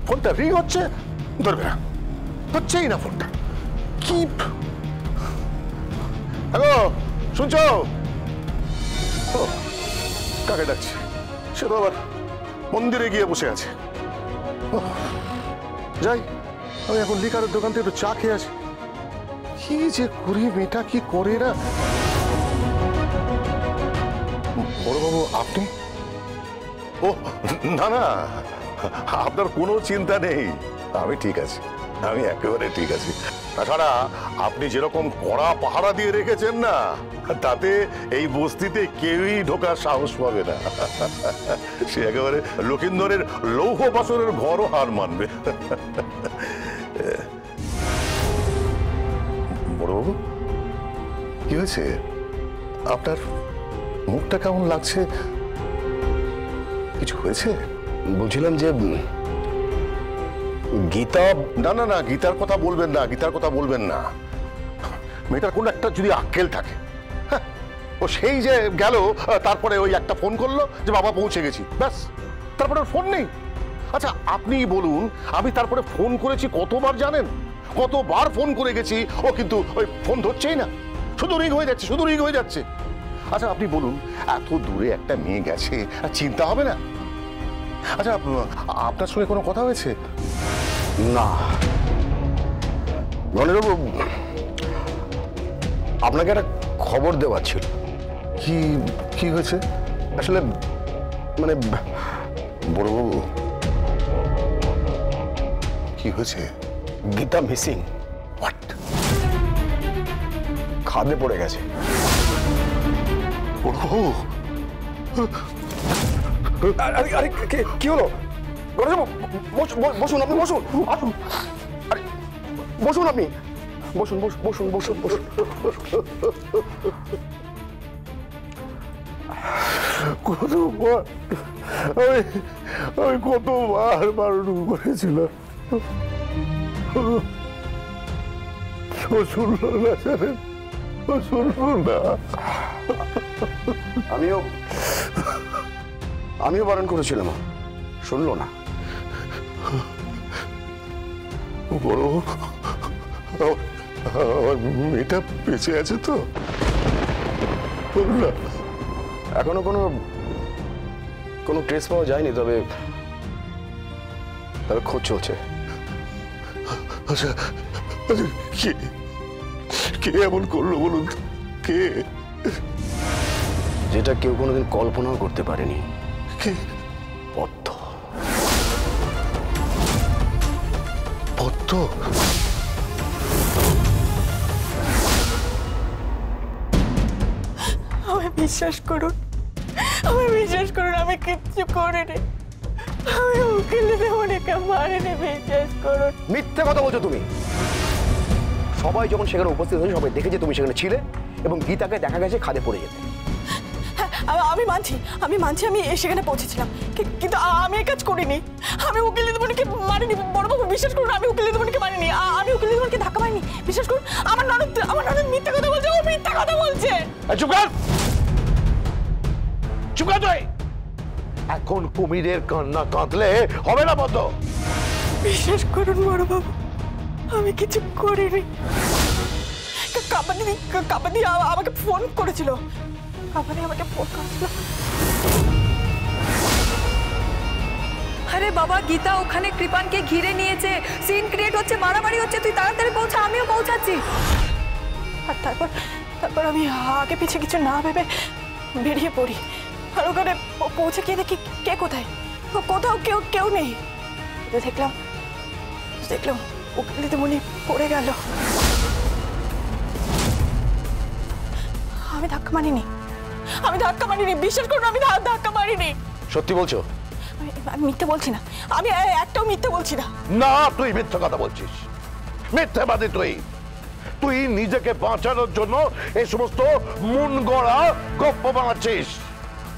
ফোনটা রিং হচ্ছে, ধরবে না, হচ্ছেই না ফোনটা। কি হ্যালো, শুনছো? কাকে ডাকছি? সে তো আবার মন্দিরে গিয়ে বসে আছে। যাই, আমি এখন লিকারের দোকান থেকে একটু চা খেয়ে আছি। কি যে করি, মেয়েটা কি করে না। বড়বাবু আপনি? ও না না, আপনার কোনো চিন্তা নেই, আমি ঠিক আছি, আমি একেবারে ঠিক আছি। তাছাড়া আপনি যেরকম কড়া পাহারা দিয়ে রেখেছেন না, তাতে এই বস্তিতে কেউই ঢোকার সাহস পাবে না। সে একেবারে লক্ষিন্দরের লৌহ পাথরের ঘরও হার মানবে। বড়বাবু কি হয়েছে? আপনার মুখটা কেমন লাগছে? কিছু হয়েছে? বলছিলাম যে গীতা। না না না, গীতার কথা বলবেন না, গীতার কথা বলবেন না। মেয়েটার কোন একটা যদি আক্কেল থাকে, ও সেই যে গেল, তারপরে ওই একটা ফোন করলো যে বাবা পৌঁছে গেছি, ব্যাস, তারপরে ফোন নেই। আচ্ছা আপনি বলুন, আমি তারপরে ফোন করেছি কতবার জানেন? কতবার ফোন করে গেছি, ও কিন্তু ওই ফোন ধরছেই না, শুধু রিং হয়ে যাচ্ছে, শুধু রিং হয়ে যাচ্ছে। আচ্ছা আপনি বলুন, এত দূরে একটা মেয়ে গেছে, চিন্তা হবে না? আচ্ছা আপনার সঙ্গে কোনো কথা হয়েছে? না গণেশবাবু, আপনাকে একটা খবর দেওয়ার ছিল। কি কি হয়েছে? আসলে মানে বড়বাবু কি হয়েছে? গীতা মিসিং। হোয়াট? খাদে পড়ে গেছে। বড়বাবু আরে আরে কি হলো? গণেশবাবু বসুন, আপনি বসুন, আসুন। আরে বসুন, আপনি বসুন, বসুন বসুন বসুন। কতবার আমি কতবার বারণ করেছিলাম, কেউ শুনলো না, জানেন, শুনলো না। আমিও বারণ করেছিলাম, শুনলো না। বড় আমার মেয়েটা বেঁচে আছে তো? না, এখনো কোনো ট্রেস পাওয়া যায়নি, তবে খোঁজ চলছে। আচ্ছা আচ্ছা, কে কে এমন করলো বলুন তো? কে? যেটা কেউ কোনোদিন কল্পনাও করতে পারেনি। কে? পদ্ম। পদ্ম? আমায় বিশ্বাস করুন, আমি কিচ্ছু করিনি। আমি উকিল দেবনীকে মারিনি, বিশ্বাস করুন। মিথ্যে কথা বলছো তুমি। সবাই যখন সেখানে উপস্থিত হয়েছে, সবাই দেখেছে তুমি সেখানে ছিলে এবং গীতাকে দেখা গেছে খাদে পড়ে যেতে। আমি মানছি আমি সেখানে পৌঁছেছিলাম, কিন্তু আমি এই কাজ করিনি। আমি উকিল দেবনীকে মারিনি, বড়বাবু বিশ্বাস করুন, আমি উকিল দেবনীকে মারিনি। আমি উকিল দেবনীকে ধাক্কা মারিনি, বিশ্বাস করুন। আমার ননদ মিথ্যা কথা বলছে, ও মিথ্যা কথা বলছে। চুপ কর, চুপ কর তুই। এখন কুমিরের কান্না কাঁদলে হবে না পদ্ম। বিশ্বাস করুন বড়বাবু, আমি কিছু করিনি। কাবাদি আমাকে ফোন করেছিল। আরে বাবা, গীতা ওখানে কৃপানকে ঘিরে নিয়েছে, সিন ক্রিয়েট হচ্ছে, মারামারি হচ্ছে, তুই তাড়াতাড়ি পৌঁছা, আমিও পৌঁছাচ্ছি। আর তারপর আমি আগে পিছে কিছু না ভেবে বেরিয়ে পড়ি। আর ওখানে পৌঁছে গিয়ে দেখি কে কোথায়, কোথাও কেউ নেই। দেখলাম উকিল দিদিমণি পড়ে গেল। আমি ধাক্কা মারিনি, বিশ্বাস করুন, আমি ধাক্কা মারিনি। সত্যি বলছো? আমি মিথ্যে বলছি না, আমি একটাও মিথ্যে বলছি না। না, তুই মিথ্যা কথা বলছিস, মিথ্যাবাদী তুই। তুই নিজেকে বাঁচানোর জন্য এই সমস্ত মন গড়া গপ্প বানাচ্ছিস,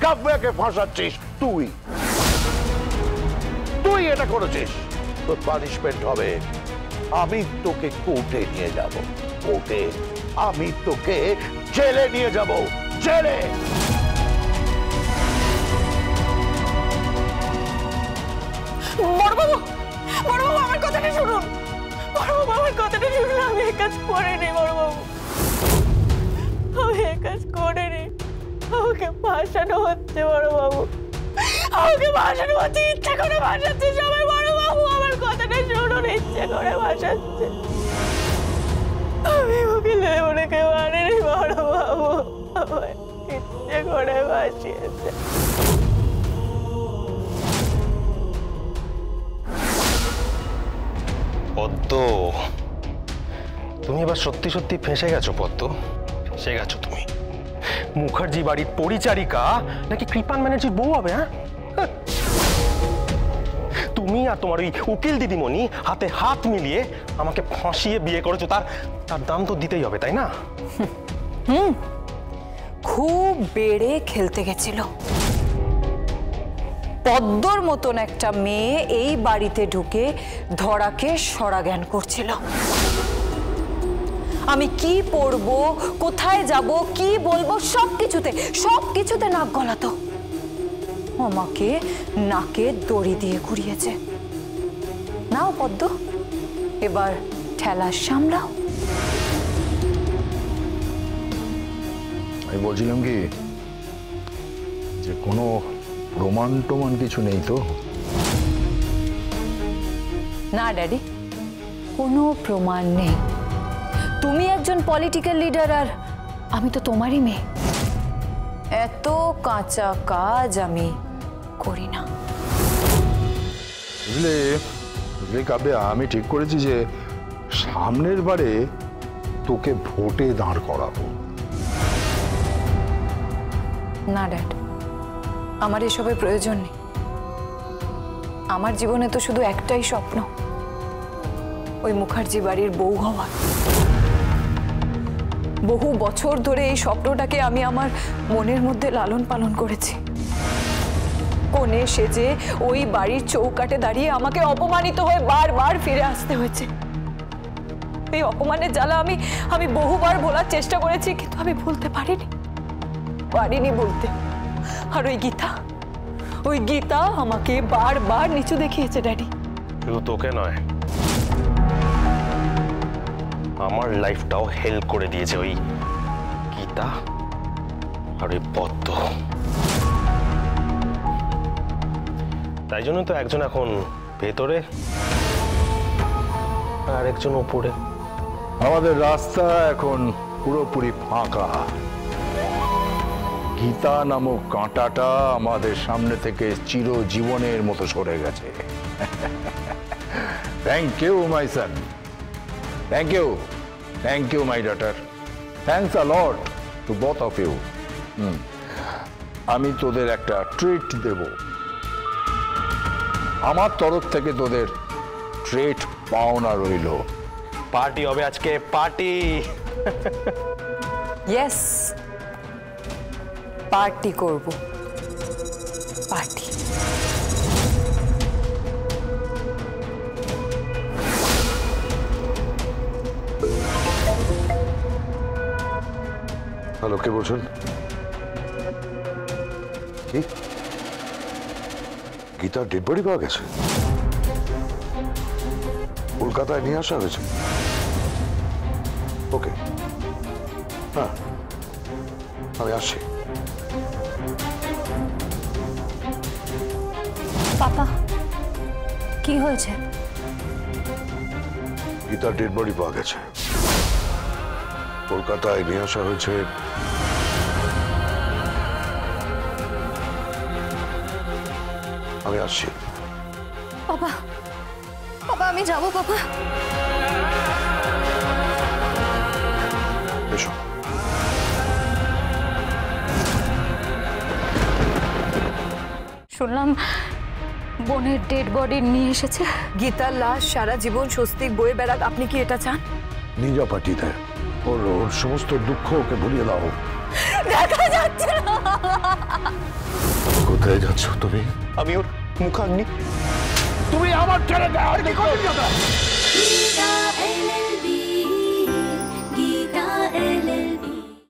কাব্যকে ফাঁসাচ্ছিস। তুই এটা করেছিস, তোর পানিশমেন্ট হবে। আমি তোকে কোর্টে নিয়ে যাব, কোর্টে আমি তোকে জেলে নিয়ে যাব, জেলে। কাজ করিনি বড়বাবু, আমি এই কাজ করিনি। আমাকে ভাসানো হচ্ছে বড়বাবু, আমাকে ভাসানো হচ্ছে, ইচ্ছা করে ভাসাচ্ছে সবাই বড়বাবু। আমার কথাটা শুনুন, ইচ্ছে করে ভাসাচ্ছে। আমি উকিল দেবুনিকে মানিনি বড়বাবু, আমার ইচ্ছে করে ভাসিয়েছে। পদ্ম, তুমি এবার সত্যি সত্যি ফেঁসে গেছো পদ্ম, ফেঁসে গেছো তুমি। মুখার্জি বাড়ির পরিচারিকা নাকি কৃপান ব্যানার্জির বউ হবে? হ্যাঁ, তুমি আর তোমার ওই উকিল দিদিমণি হাতে হাত মিলিয়ে আমাকে ফাঁসিয়ে বিয়ে করেছো, তার দাম তো দিতেই হবে, তাই না? খুব বেড়ে খেলতে গেছিল। পদ্মর মতন একটা মেয়ে এই বাড়িতে ঢুকে ধরাকে সরা জ্ঞান করছিল। আমি কি পড়বো, কোথায় যাব, কি বলবো, সবকিছুতে নাক গলাতো। আমাকে নাকে দড়ি দিয়ে ঘুরিয়েছে। নাও পদ্ম, এবার ঠেলা সামলাও। আমি বলছিলাম কি, যে কোনো প্রমাণ টমান কিছু নেই তো? না ড্যাডি, কোনো প্রমাণ নেই। তুমি একজন পলিটিক্যাল লিডার আর আমি তো তোমারই মেয়ে। এত কাঁচা কাজ আমি করি না। বুঝলে কাব্যা, আমি ঠিক করেছি যে সামনের বারে তোকে ভোটে দাঁড় করাবো। না ড্যাড, আমার এসবের প্রয়োজন নেই। আমার জীবনে তো শুধু একটাই স্বপ্ন, ওই মুখার্জি বাড়ির বউ হওয়া। বহু বছর ধরে এই স্বপ্নটাকে আমি আমার মনের মধ্যে লালন পালন করেছি। কোণে সেজে ওই বাড়ির চৌকাঠে দাঁড়িয়ে আমাকে অপমানিত হয়ে বারবার ফিরে আসতে হয়েছে। এই অপমানের জ্বালা আমি বহুবার ভোলার চেষ্টা করেছি, কিন্তু আমি ভুলতে পারিনি বলতে। আর ওই গীতা আমাকে বারবার নিচু দেখিয়েছে ড্যাডি। শুধু তোকে নয়, আমার লাইফটাও হেল্প করে দিয়েছে ওই গীতা আর ওই পদ্ম। তাই জন্য তো একজন এখন ভেতরে আর একজন উপরে। আমাদের রাস্তা এখন পুরোপুরি ফাঁকা। গীতা নামক কাঁটাটা আমাদের সামনে থেকে চিরজীবনের মতো সরে গেছে। Thank you my son, thank you my daughter, thanks a lot to both of you. আমি তোদের একটা ট্রিট দেব, আমার তরফ থেকে তোদের ট্রিট পাওনা রইল। পার্টি হবে আজকে, পার্টি। ইয়েস, পার্টি করব, পার্টি। হ্যালো, কে বলছেন? কি গীতার ডেড বডি পাওয়া গেছে? কলকাতায় নিয়ে আসা হয়েছে? ওকে, হ্যাঁ আমি আসছি। পাপা, কি হয়েছে? গীতার ডেড বডি পাওয়া গেছে, কলকাতায় নিয়ে আসা হয়েছে। আমি আসছি। পাপা, আমি যাবো পাপা। এসো। শুনলাম বোনের ডেড বডি নিয়ে এসেছে। গীতার লাশ সারা জীবন স্বস্তিক বয়ে বেড়াক, আপনি কি এটা চান? নিজা পাঠিয়ে দেয়, ওর সমস্ত দুঃখ ওকে ভুলিয়ে দাও। দেখা যাচ্ছে না। কোথায় যাচ্ছ তুমি? আমি ওর মুখাগ্নি। তুমি আমার ছেড়ে দাও।